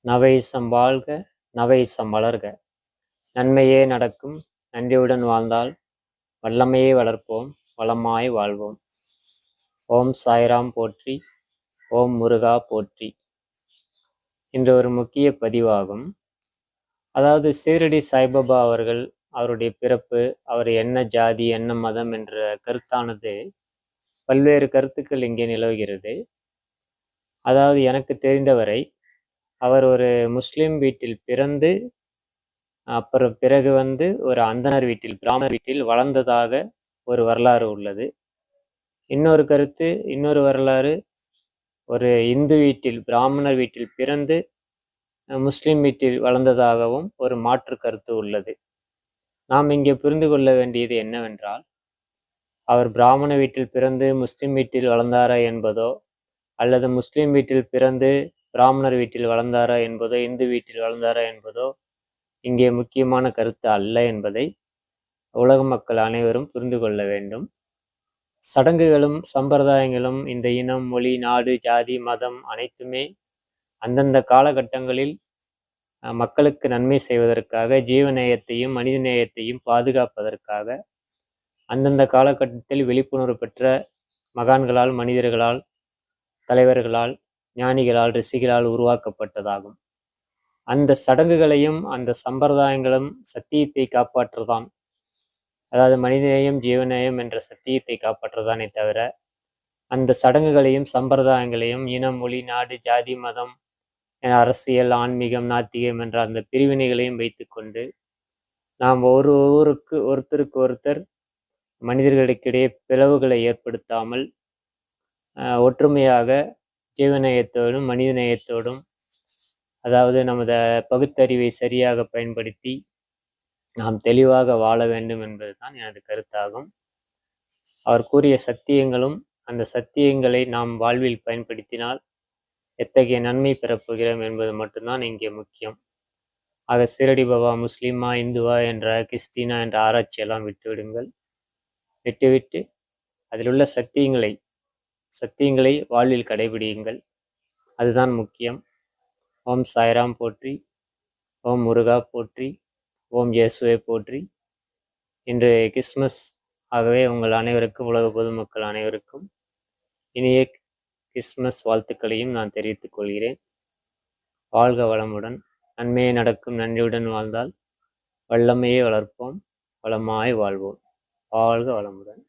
நவைசம் வாழ்க, நவைசம் வளர்க. நன்மையே நடக்கும், நன்றியுடன் வாழ்ந்தால் வல்லமையே வளர்ப்போம், வளமாய் வாழ்வோம். ஓம் சாய்ராம் போற்றி, ஓம் முருகா போற்றி. இன்று ஒரு முக்கிய பதிவாகும். அதாவது சீரடி சாய்பாபா அவர்கள், அவருடைய பிறப்பு, அவர் என்ன ஜாதி, என்ன மதம் என்ற கருத்தானது பல்வேறு கருத்துக்கள் இங்கே நிலவுகிறது. அதாவது எனக்கு தெரிந்தவரை அவர் ஒரு முஸ்லிம் வீட்டில் பிறந்து பிறகு ஒரு அந்தனர் வீட்டில், பிராமணர் வீட்டில் வளர்ந்ததாக ஒரு வரலாறு உள்ளது. இன்னொரு கருத்து, இன்னொரு வரலாறு, ஒரு இந்து வீட்டில், பிராமணர் வீட்டில் பிறந்து முஸ்லிம் வீட்டில் வளர்ந்ததாகவும் ஒரு மாற்று கருத்து உள்ளது. நாம் இங்கே புரிந்து கொள்ள வேண்டியது என்னவென்றால், அவர் பிராமண வீட்டில் பிறந்து முஸ்லிம் வீட்டில் வளர்ந்தாரா என்பதோ, அல்லது முஸ்லிம் வீட்டில் பிறந்து பிராமணர் வீட்டில் வளர்ந்தாரா என்பதோ, இந்து வீட்டில் வளர்ந்தாரா என்பதோ இங்கே முக்கியமான கருத்து அல்ல என்பதை உலக மக்கள் அனைவரும் புரிந்து கொள்ள வேண்டும். சடங்குகளும் சம்பிரதாயங்களும் இந்த இனம், மொழி, நாடு, ஜாதி, மதம் அனைத்துமே அந்தந்த காலகட்டங்களில் மக்களுக்கு நன்மை செய்வதற்காக, ஜீவநேயத்தையும் மனிதநேயத்தையும் பாதுகாப்பதற்காக அந்தந்த காலகட்டத்தில் விழிப்புணர்வு பெற்ற மகான்களால், மனிதர்களால், தலைவர்களால், ஞானிகளால், ரிஷிகளால் உருவாக்கப்பட்டதாகும். அந்த சடங்குகளையும் அந்த சம்பிரதாயங்களும் சத்தியத்தை காப்பாற்றுதான். அதாவது மனிதநேயம், ஜீவநேயம் என்ற சத்தியத்தை காப்பாற்றுதானே தவிர, அந்த சடங்குகளையும் சம்பிரதாயங்களையும் இனம், மொழி, நாடு, ஜாதி, மதம், அரசியல், ஆன்மீகம், நாத்திகம் என்ற அந்த பிரிவினைகளையும் வைத்துக்கொண்டு நாம் ஒருத்தருக்கு ஒருத்தர் மனிதர்களுக்கிடையே பிளவுகளை ஏற்படுத்தாமல் ஒற்றுமையாக ஜீவநேயத்தோடும் மனிதநேயத்தோடும், அதாவது நமது பகுத்தறிவை சரியாக பயன்படுத்தி நாம் தெளிவாக வாழ வேண்டும் என்பதுதான் எனது கருத்தாகும். அவர் கூறிய சத்தியங்களும், அந்த சத்தியங்களை நாம் வாழ்வில் பயன்படுத்தினால் எத்தகைய நன்மை பெறப்போகிறோம் என்பது மட்டும்தான் இங்கே முக்கியம். ஆக சீரடி பாபா முஸ்லீமா, இந்துவா என்ற, கிறிஸ்டினா என்ற ஆராய்ச்சியெல்லாம் விட்டுவிடுங்கள். விட்டுவிட்டு அதில் உள்ள சத்தியங்களை வாழ்வில் கடைபிடியுங்கள். அதுதான் முக்கியம். ஓம் சாய்ராம் போற்றி, ஓம் முருகா போற்றி, ஓம் இயேசுவே போற்றி. இன்று கிறிஸ்மஸ். ஆகவே உங்கள் அனைவருக்கும், உலக பொதுமக்கள் அனைவருக்கும் இனிய கிறிஸ்மஸ் வாழ்த்துக்களையும் நான் தெரிவித்துக் கொள்கிறேன். வாழ்க வளமுடன். நன்மையே நடக்கும், நன்றியுடன் வாழ்ந்தால் வல்லமையே வளர்ப்போம், வளமாய் வாழ்வோம். வாழ்க வளமுடன்.